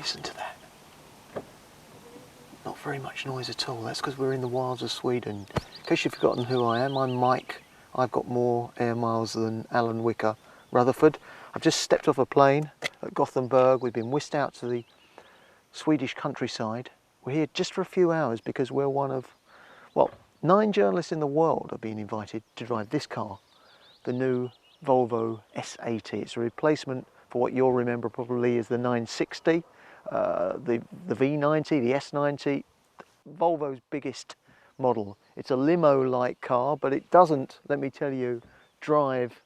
Listen to that. Not very much noise at all. That's because we're in the wilds of Sweden. In case you've forgotten who I am, I'm Mike. I've got more air miles than Alan Wicker, Rutherford. I've just stepped off a plane at Gothenburg. We've been whisked out to the Swedish countryside. We're here just for a few hours because we're one of, well, 9 journalists in the world are being invited to drive this car, the new Volvo S80. It's a replacement for what you'll remember probably as the 960, the V90, the S90, Volvo's biggest model. It's a limo-like car, but it doesn't, let me tell you, drive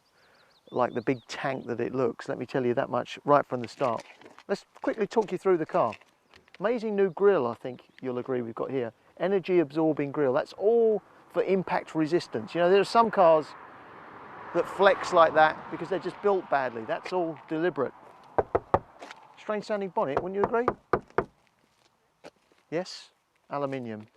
like the big tank that it looks. Let me tell you that much right from the start. Let's quickly talk you through the car. Amazing new grille, I think you'll agree we've got here. Energy absorbing grille. That's all for impact resistance. You know, there are some cars that flex like that because they're just built badly. That's all deliberate. Strange sounding bonnet, wouldn't you agree? Yes? Aluminium.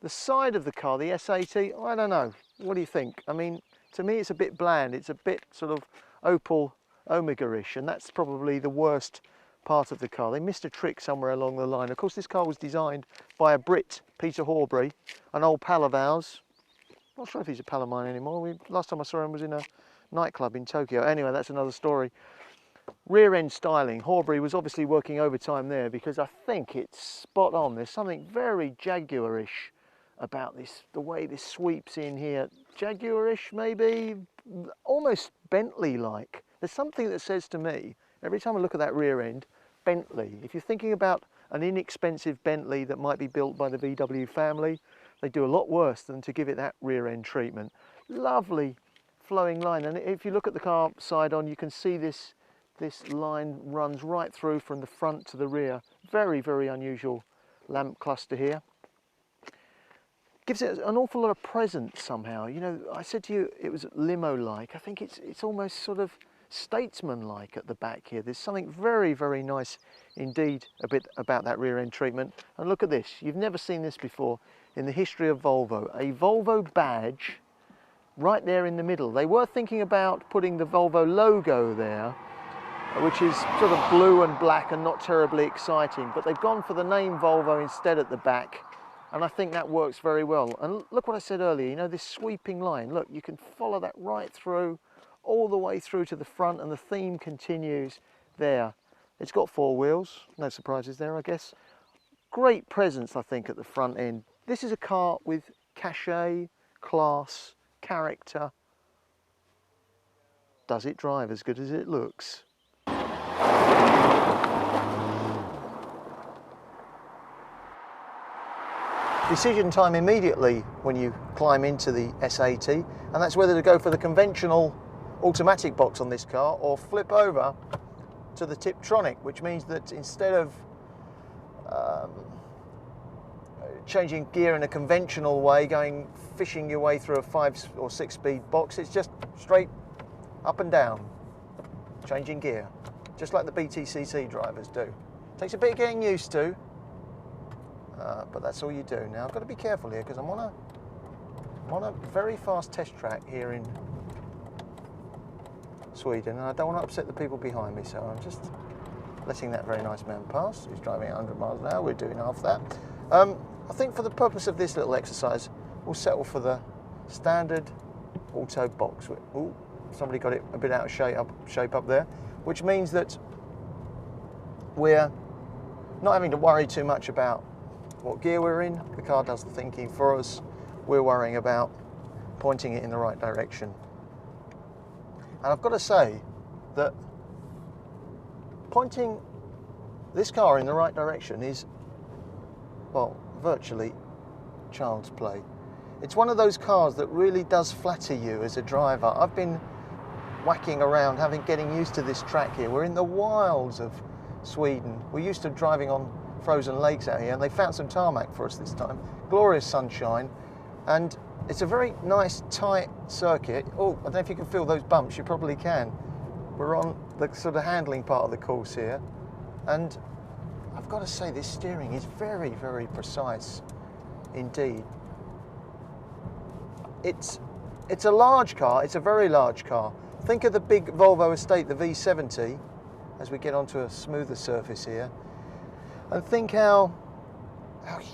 The side of the car, the S80, I don't know. What do you think? I mean, to me it's a bit bland. It's a bit sort of Opel Omega-ish, and that's probably the worst part of the car. They missed a trick somewhere along the line. Of course, this car was designed by a Brit, Peter Horbury, an old pal of ours. Not sure if he's a pal of mine anymore. Last time I saw him was in a nightclub in Tokyo. Anyway, that's another story. Rear end styling. Horbury was obviously working overtime there because I think it's spot on. There's something very Jaguar-ish about this, the way this sweeps in here. Jaguar-ish maybe, almost Bentley-like. There's something that says to me, every time I look at that rear end, Bentley. If you're thinking about an inexpensive Bentley that might be built by the VW family, they do a lot worse than to give it that rear end treatment. Lovely flowing line, and if you look at the car side on, you can see this line runs right through from the front to the rear. Very, very unusual lamp cluster here. Gives it an awful lot of presence somehow. You know, I said to you it was limo-like. I think it's almost sort of statesman-like at the back here. There's something very, very nice indeed a bit about that rear end treatment. And look at this. You've never seen this before in the history of Volvo. A Volvo badge right there in the middle. They were thinking about putting the Volvo logo there, which is sort of blue and black and not terribly exciting, but they've gone for the name Volvo instead at the back, and I think that works very well. And look what I said earlier, you know, this sweeping line. Look, you can follow that right through, all the way through to the front, and the theme continues there. It's got 4 wheels, no surprises there, I guess. Great presence, I think, at the front end. This is a car with cachet, class, character. Does it drive as good as it looks? Decision time immediately when you climb into the S80, and that's whether to go for the conventional automatic box on this car or flip over to the Tiptronic, which means that instead of changing gear in a conventional way, fishing your way through a 5 or 6 speed box, it's just straight up and down, changing gear, just like the BTCC drivers do. Takes a bit of getting used to, but that's all you do. Now I've got to be careful here because I'm on a very fast test track here in Sweden, and I don't want to upset the people behind me, so I'm just letting that very nice man pass. He's driving at 100 miles an hour. We're doing half that. I think for the purpose of this little exercise, we'll settle for the standard auto box. Ooh, somebody got it a bit out of shape up there, which means that we're not having to worry too much about what gear we're in. The car does the thinking for us. We're worrying about pointing it in the right direction. And I've got to say that pointing this car in the right direction is, well, virtually child's play. It's one of those cars that really does flatter you as a driver. I've been whacking around, getting used to this track here. We're in the wilds of Sweden. We're used to driving on frozen lakes out here, and they found some tarmac for us this time. Glorious sunshine, and it's a very nice tight circuit. Oh, I don't know if you can feel those bumps. You probably can. We're on the sort of handling part of the course here, and I've got to say this steering is very, very precise indeed. It's a large car. It's a very large car. Think of the big Volvo estate, the V70, as we get onto a smoother surface here. And think how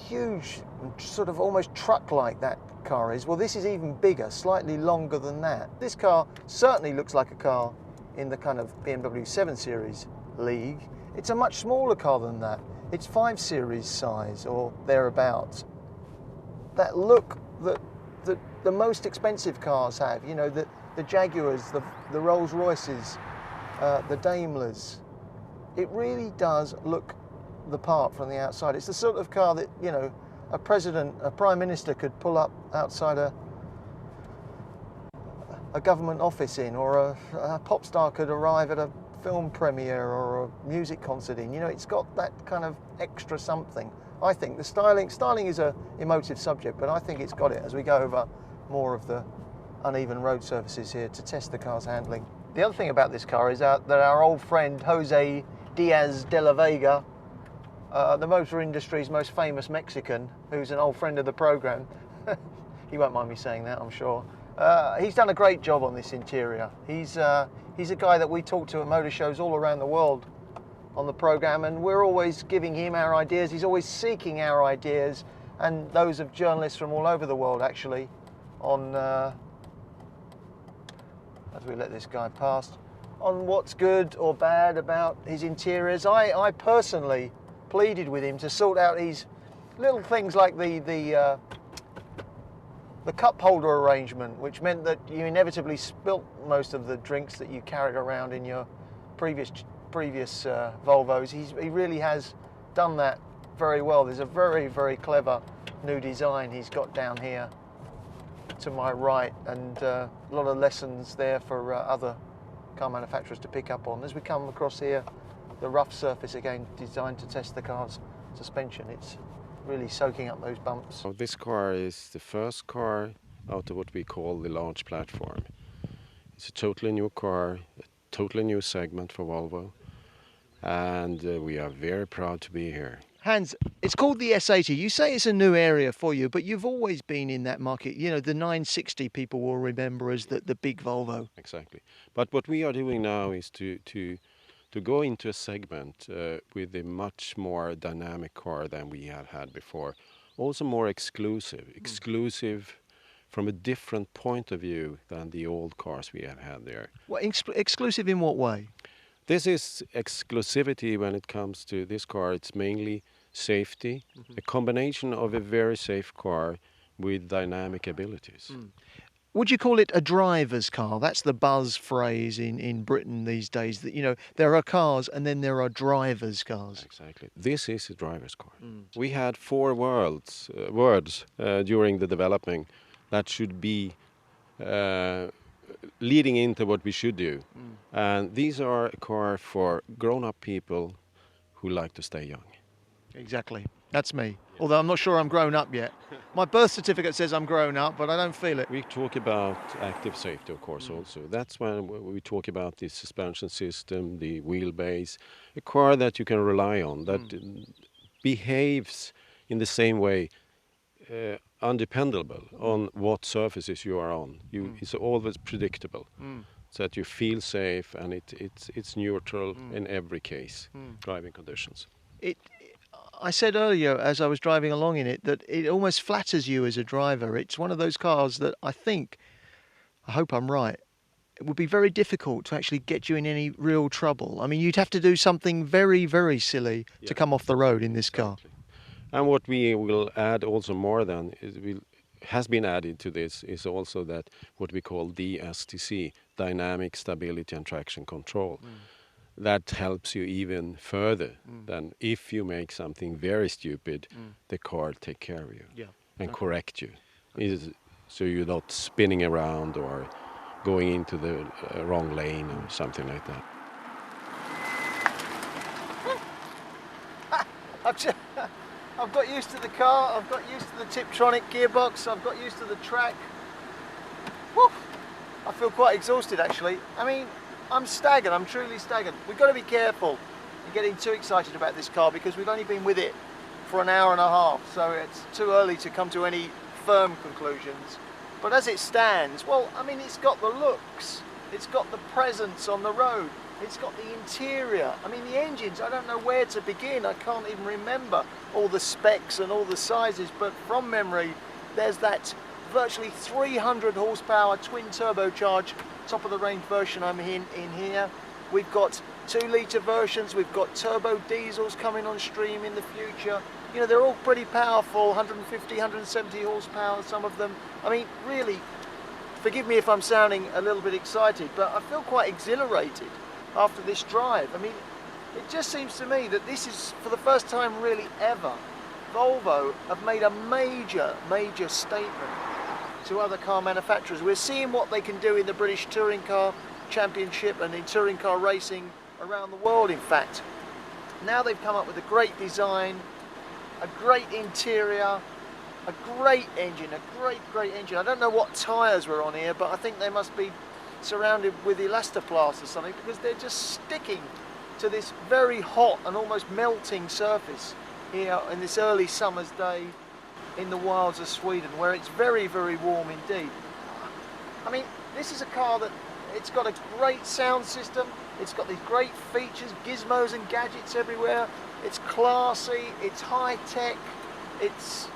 huge and sort of almost truck-like that car is. Well, this is even bigger, slightly longer than that. This car certainly looks like a car in the kind of BMW 7 Series league. It's a much smaller car than that. It's 5 Series size or thereabouts. That look that the most expensive cars have, you know, the Jaguars, the Rolls Royces, the Daimlers, it really does look the part from the outside. It's the sort of car that, you know, a president, a prime minister could pull up outside a government office in, or a pop star could arrive at a film premiere or a music concert in. You know, it's got that kind of extra something. I think the styling is a emotive subject, but I think it's got it as we go over more of the uneven road surfaces here to test the car's handling. The other thing about this car is that our old friend Jose Diaz de la Vega, the motor industry's most famous Mexican, who's an old friend of the program, he won't mind me saying that, I'm sure. He's done a great job on this interior. He's a guy that we talk to at motor shows all around the world on the program, and we're always giving him our ideas. He's always seeking our ideas, and those of journalists from all over the world, actually, on, as we let this guy past, on what's good or bad about his interiors. I personally pleaded with him to sort out these little things like the cup holder arrangement, which meant that you inevitably spilt most of the drinks that you carried around in your previous Volvos. He really has done that very well. There's a very, very clever new design he's got down here to my right, and a lot of lessons there for other car manufacturers to pick up on. As we come across here, the rough surface again designed to test the car's suspension. It's really soaking up those bumps. So this car is the first car out of what we call the large platform. It's a totally new car, a totally new segment for Volvo, and we are very proud to be here. Hans, it's called the S80. You say it's a new area for you, but you've always been in that market. You know, the 960 people will remember as the big Volvo. Exactly. But what we are doing now is to go into a segment with a much more dynamic car than we have had before. Also more exclusive from a different point of view than the old cars we have had there. Well, exclusive in what way? This is exclusivity when it comes to this car. It's mainly safety, a combination of a very safe car with dynamic abilities. Would you call it a driver's car? That's the buzz phrase in Britain these days, that, you know, there are cars and then there are driver's cars. Exactly. This is a driver's car. We had 4 words during the developing that should be leading into what we should do. And these are a car for grown-up people who like to stay young. Exactly. That's me. Although I'm not sure I'm grown up yet. My birth certificate says I'm grown up, but I don't feel it. We talk about active safety, of course, also. That's when we talk about the suspension system, the wheelbase, a car that you can rely on, that behaves in the same way, undependable on what surfaces you are on. It's always predictable, so that you feel safe, and it's neutral in every case, driving conditions. I said earlier, as I was driving along in it, that it almost flatters you as a driver. It's one of those cars that I hope I'm right, it would be very difficult to actually get you in any real trouble. I mean, you'd have to do something very, very silly to come off the road in this car. And what we will add also more than has been added to this is also that what we call DSTC, Dynamic Stability and Traction Control. That helps you even further than if you make something very stupid, the car take care of you and correct you. So you're not spinning around or going into the wrong lane or something like that. I've got used to the car, I've got used to the Tiptronic gearbox, I've got used to the track. Woo! I feel quite exhausted actually. I mean, I'm staggered, I'm truly staggered. We've got to be careful in getting too excited about this car because we've only been with it for an hour and a half, so it's too early to come to any firm conclusions. But as it stands, well, I mean, it's got the looks, it's got the presence on the road. It's got the interior. I mean, the engines, I don't know where to begin. I can't even remember all the specs and all the sizes, but from memory, there's that virtually 300 horsepower twin turbocharged top of the range version I'm in here. We've got 2-litre versions, we've got turbo diesels coming on stream in the future. You know, they're all pretty powerful, 150, 170 horsepower, some of them. I mean, really, forgive me if I'm sounding a little bit excited, but I feel quite exhilarated after this drive. I mean, it just seems to me that this is, for the first time really ever, Volvo have made a major statement to other car manufacturers. We're seeing what they can do in the British Touring Car Championship and in touring car racing around the world, in fact. Now they've come up with a great design, a great interior, a great engine, a great engine. I don't know what tyres were on here, but I think they must be surrounded with elastoplast or something, because they're just sticking to this very hot and almost melting surface here in this early summer's day in the wilds of Sweden, where it's very warm indeed. I mean, this is a car that it's got a great sound system, it's got these great features, gizmos and gadgets everywhere, it's classy, it's high tech, it's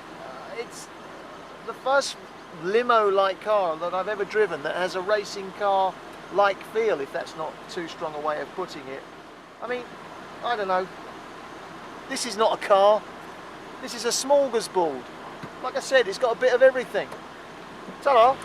the first limo-like car that I've ever driven that has a racing car-like feel, if that's not too strong a way of putting it. I mean, I don't know, this is not a car, this is a smorgasbord. Like I said, it's got a bit of everything. Ta-da!